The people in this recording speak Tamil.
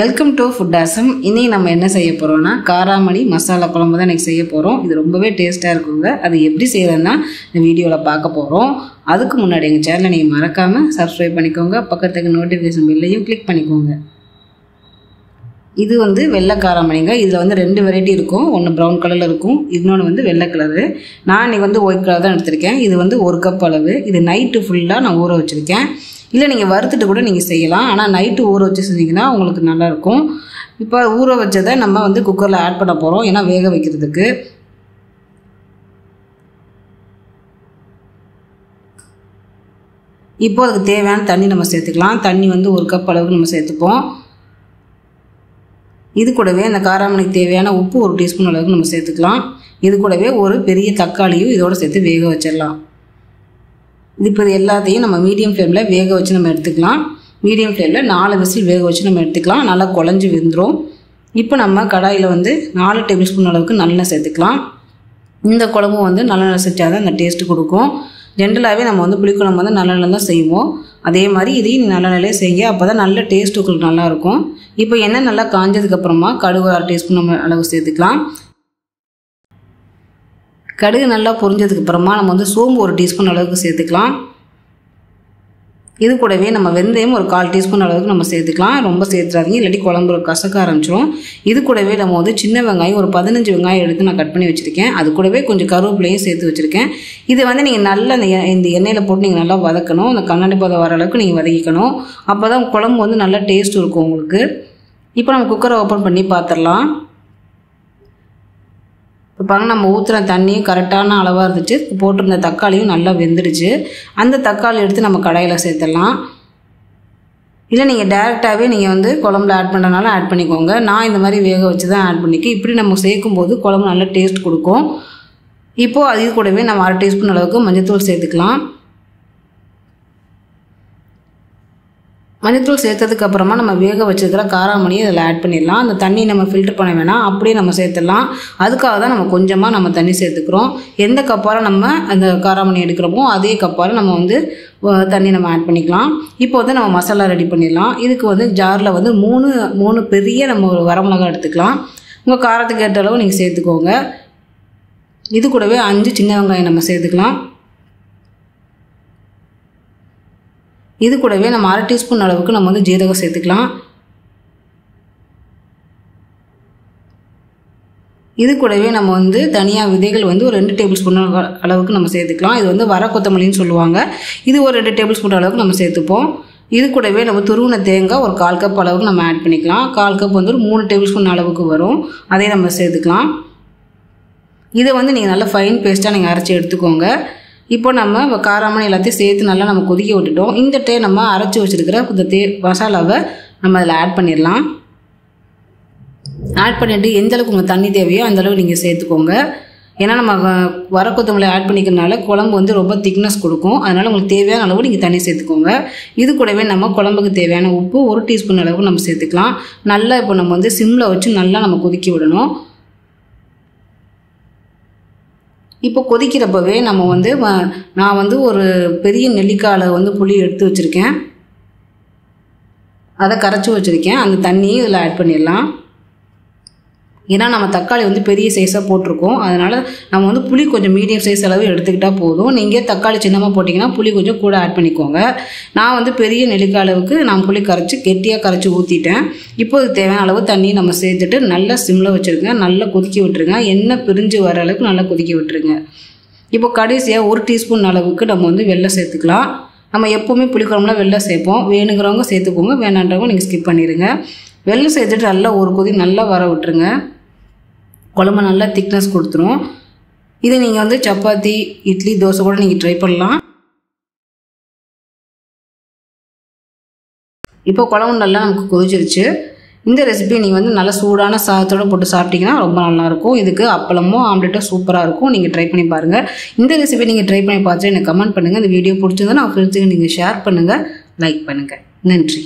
Welcome to food awesome. இன்னைக்கு நம்ம என்ன செய்ய போகிறோம்னா காராமணி மசாலா குழம்பு தான் இன்றைக்கி செய்ய போகிறோம். இது ரொம்பவே டேஸ்ட்டாக இருக்குங்க. அது எப்படி செய்கிறதுனா இந்த வீடியோவில் பார்க்க போகிறோம். அதுக்கு முன்னாடி எங்கள் சேனலை நீங்கள் மறக்காமல் சப்ஸ்கிரைப் பண்ணிக்கோங்க. பக்கத்துக்கு நோட்டிஃபிகேஷன் பில்லையும் கிளிக் பண்ணிக்கோங்க. இது வந்து வெள்ளை காராமணிங்க. இதில் வந்து 2 வெரைட்டி இருக்கும். ஒன்று ப்ரௌன் கலரில் இருக்கும், இன்னொன்று வந்து வெள்ளை கலரு. நான் இன்றைக்கி வந்து ஒயிட் கலர் தான் எடுத்திருக்கேன். இது வந்து 1 கப் அளவு. இது நைட்டு ஃபுல்லாக நான் ஊற வச்சுருக்கேன். இல்லை நீங்கள் வறுத்துட்டு கூட நீங்கள் செய்யலாம். ஆனால் நைட்டு ஊற வச்சு செஞ்சிங்கன்னா உங்களுக்கு நல்லாயிருக்கும். இப்போ ஊற வச்சதை நம்ம வந்து குக்கரில் ஆட் பண்ண போகிறோம், ஏன்னா வேக வைக்கிறதுக்கு. இப்போ அதுக்கு தேவையான தண்ணி நம்ம சேர்த்துக்கலாம். தண்ணி வந்து 1 கப் அளவுக்கு நம்ம சேர்த்துப்போம். இது கூடவே அந்த காராமணிக்கு தேவையான உப்பு 1 டீஸ்பூன் அளவுக்கு நம்ம சேர்த்துக்கலாம். இது கூடவே ஒரு பெரிய தக்காளியும் இதோடு சேர்த்து வேக வச்சிடலாம். இப்போ இது எல்லாத்தையும் நம்ம மீடியம் ஃப்ளேமில் வேக வச்சு நம்ம எடுத்துக்கலாம். மீடியம் ஃப்ளேமில் 4 விசில் வேக வச்சு நம்ம எடுத்துக்கலாம். நல்லா குழஞ்சி வெந்துடும். இப்போ நம்ம கடாயில் வந்து 4 டேபிள் ஸ்பூன் அளவுக்கு நல்லெண்ணெய் சேர்த்துக்கலாம். இந்த குழம்பு வந்து நல்லெண்ணெய் செஞ்சால் தான் அந்த டேஸ்ட்டு கொடுக்கும். ஜென்ரலாகவே நம்ம வந்து புளிக்குழம்பு வந்து நல்லெண்ணெய் தான் செய்வோம். அதே மாதிரி இதையும் நல்லெண்ணெயிலே செய்யுங்க. அப்போ தான் நல்ல டேஸ்ட் உங்களுக்கு நல்லாயிருக்கும். இப்போ எண்ணெய் நல்லா காஞ்சதுக்கப்புறமா கடுகு 1/2 டீஸ்பூன் நம்ம அளவு சேர்த்துக்கலாம். கடுகு நல்லா பொரிஞ்சதுக்கப்புறமா நம்ம வந்து சோம்பு 1 டீஸ்பூன் அளவுக்கு சேர்த்துக்கலாம். இது கூடவே நம்ம வெந்தயம் 1/4 டீஸ்பூன் அளவுக்கு நம்ம சேர்த்துக்கலாம். ரொம்ப சேர்த்துறாதீங்க, இல்லாட்டி குழம்பு கசக்க ஆரம்பிச்சிடும். இது கூடவே நம்ம வந்து சின்ன வெங்காயம் ஒரு 15 வெங்காயம் எடுத்து நான் கட் பண்ணி வச்சுருக்கேன். அது கூடவே கொஞ்சம் கருவேப்பிலையும் சேர்த்து வச்சுருக்கேன். இது வந்து நீங்கள் நல்லா இந்த எண்ணெயில் போட்டு நீங்கள் நல்லா வதக்கணும். அந்த கண்ணாடி பதம் வர அளவுக்கு நீங்கள் வதக்கிக்கணும். அப்போ தான் குழம்பு வந்து நல்லா டேஸ்ட் இருக்கும் உங்களுக்கு. இப்போ நம்ம குக்கரை ஓப்பன் பண்ணி பார்த்துடலாம். இப்போ பாருங்க, நம்ம ஊற்றுற தண்ணியும் கரெக்டான அளவாக இருந்துச்சு. போட்டிருந்த தக்காளியும் நல்லா வெந்துடுச்சு. அந்த தக்காளி எடுத்து நம்ம கடாயில் சேர்த்துடலாம். இல்லை நீங்கள் டேரெக்டாகவே நீங்கள் வந்து குழம்புல ஆட் பண்ணுறதுனால ஆட் பண்ணிக்கோங்க. நான் இந்த மாதிரி வேக வச்சு தான் ஆட் பண்ணிக்க. இப்படி நம்ம சேர்க்கும்போது குழம்பு நல்லா டேஸ்ட் கொடுக்கும். இப்போது அது கூடவே நம்ம 1/2 டீஸ்பூன் அளவுக்கு மஞ்சள்தூள் சேர்த்துக்கலாம். மஞ்சள்தூள் சேர்த்ததுக்கு அப்புறமா நம்ம வேக வச்சுருக்கிற காராமணியை அதில் ஆட் பண்ணிடலாம். அந்த தண்ணி நம்ம ஃபில்டர் பண்ண வேணாம், அப்படியே நம்ம சேர்த்துடலாம். அதுக்காக தான் நம்ம கொஞ்சமாக நம்ம தண்ணி சேர்த்துக்கிறோம். எந்த கப்பால் நம்ம அந்த காராமணி எடுக்கிறோமோ அதே கப்பால் நம்ம வந்து தண்ணி நம்ம ஆட் பண்ணிக்கலாம். இப்போ வந்து நம்ம மசாலா ரெடி பண்ணிடலாம். இதுக்கு வந்து ஜாரில் வந்து 3 பெரிய நம்ம ஒரு வரமிளகா எடுத்துக்கலாம். உங்கள் காரத்துக்கு ஏற்ற அளவு நீங்கள் சேர்த்துக்கோங்க. இது கூடவே 5 சின்ன வெங்காயம் நம்ம சேர்த்துக்கலாம். இது கூடவே நம்ம 1/2 டீஸ்பூன் அளவுக்கு நம்ம வந்து ஜீரகம் சேர்த்துக்கலாம். இது கூடவே நம்ம வந்து தனியா விதைகள் வந்து ஒரு 2 டேபிள் ஸ்பூன் அளவுக்கு நம்ம சேர்த்துக்கலாம். இது வந்து வர கொத்தமல்லின்னு சொல்லுவாங்க. இது ஒரு 2 டேபிள் ஸ்பூன் அளவுக்கு நம்ம சேர்த்துப்போம். இது கூடவே நம்ம துருவின தேங்காய் ஒரு 1/4 கப் அளவுக்கு நம்ம ஆட் பண்ணிக்கலாம். 1/4 கப் வந்து ஒரு 3 டேபிள் ஸ்பூன் அளவுக்கு வரும். அதே நம்ம சேர்த்துக்கலாம். இதை வந்து நீங்கள் நல்லா ஃபைன் பேஸ்ட்டாக நீங்கள் அரைச்சி எடுத்துக்கோங்க. இப்போ நம்ம காராமணி எல்லாத்தையும் சேர்த்து நல்லா நம்ம கொதிக்க விட்டுட்டோம். இந்த நம்ம அரைச்சி வச்சுருக்கிற இந்த மசாலாவை நம்ம அதில் ஆட் பண்ணிடலாம். ஆட் பண்ணிவிட்டு எந்த அளவுக்கு உங்களுக்கு தண்ணி தேவையோ அந்தளவுக்கு நீங்கள் சேர்த்துக்கோங்க. ஏன்னா நம்ம வர கொத்தமல்லி ஆட் பண்ணிக்கிறதுனால குழம்பு வந்து ரொம்ப திக்னஸ் கொடுக்கும். அதனால் உங்களுக்கு தேவையான அளவு நீங்கள் தண்ணி சேர்த்துக்கோங்க. இது கூடவே நம்ம குழம்புக்கு தேவையான உப்பு 1 டீஸ்பூன் அளவுக்கு நம்ம சேர்த்துக்கலாம். நல்லா இப்போ நம்ம வந்து சிம்மில் வச்சு நல்லா நம்ம கொதிக்க விடணும். இப்போ கொதிக்கிறப்பவே நம்ம வந்து நான் வந்து ஒரு பெரிய நெல்லிக்காயில் வந்து புளி எடுத்து வச்சுருக்கேன். அதை கரைச்சி வச்சுருக்கேன். அந்த தண்ணியை இதில் ஆட் பண்ணிடலாம். ஏன்னா நம்ம தக்காளி வந்து பெரிய சைஸாக போட்டிருக்கோம். அதனால் நம்ம வந்து புளி கொஞ்சம் மீடியம் சைஸ் அளவு எடுத்துக்கிட்டால் போதும். நீங்கள் தக்காளி சின்னமாக போட்டிங்கன்னா புளி கொஞ்சம் கூட ஆட் பண்ணிக்கோங்க. நான் வந்து பெரிய நெல்லிக்காய் அளவுக்கு நான் புளி கெட்டியாக கரைச்சி ஊற்றிட்டேன். இப்போ இது தேவையான அளவு தண்ணி நம்ம சேர்த்துட்டு நல்லா சிம்மில் வச்சுருங்க. நல்லா கொதிக்க விட்டுருங்க. எண்ணெய் பிரிஞ்சு வர அளவுக்கு நல்லா கொதிக்க விட்டுருங்க. இப்போ கடைசியாக 1 டீஸ்பூன் அளவுக்கு நம்ம வந்து வெல்லம் சேர்த்துக்கலாம். நம்ம எப்போவுமே புளிக்குழம்புல வெல்லம் சேர்ப்போம். வேணுங்கிறவங்க சேர்த்துக்கோங்க, வேணான்றவங்க நீங்கள் ஸ்கிப் பண்ணிடுங்க. வெல்லம் சேர்த்துட்டு நல்லா ஒரு கொதி நல்லா வர விட்டுருங்க. குழம்பு நல்லா திக்னஸ் கொடுத்துரும். இதை நீங்கள் வந்து சப்பாத்தி, இட்லி, தோசை கூட நீங்கள் ட்ரை பண்ணலாம். இப்போ குழம்பு நல்லா நமக்கு கொதிச்சிருச்சு. இந்த ரெசிபி நீங்கள் வந்து நல்லா சூடான சாதத்தோடு போட்டு சாப்பிட்டீங்கன்னா ரொம்ப நல்லாயிருக்கும். இதுக்கு அப்பளமோ ஆம்லெட்டோ சூப்பராக இருக்கும். நீங்கள் ட்ரை பண்ணி பாருங்கள். இந்த ரெசிபி நீங்கள் ட்ரை பண்ணி பார்த்துட்டு எனக்கு கமெண்ட் பண்ணுங்கள். இந்த வீடியோ பிடிச்சிருந்தா நான் ஃப்ரெண்ட்ஸுக்கு நீங்கள் ஷேர் பண்ணுங்கள், லைக் பண்ணுங்கள். நன்றி.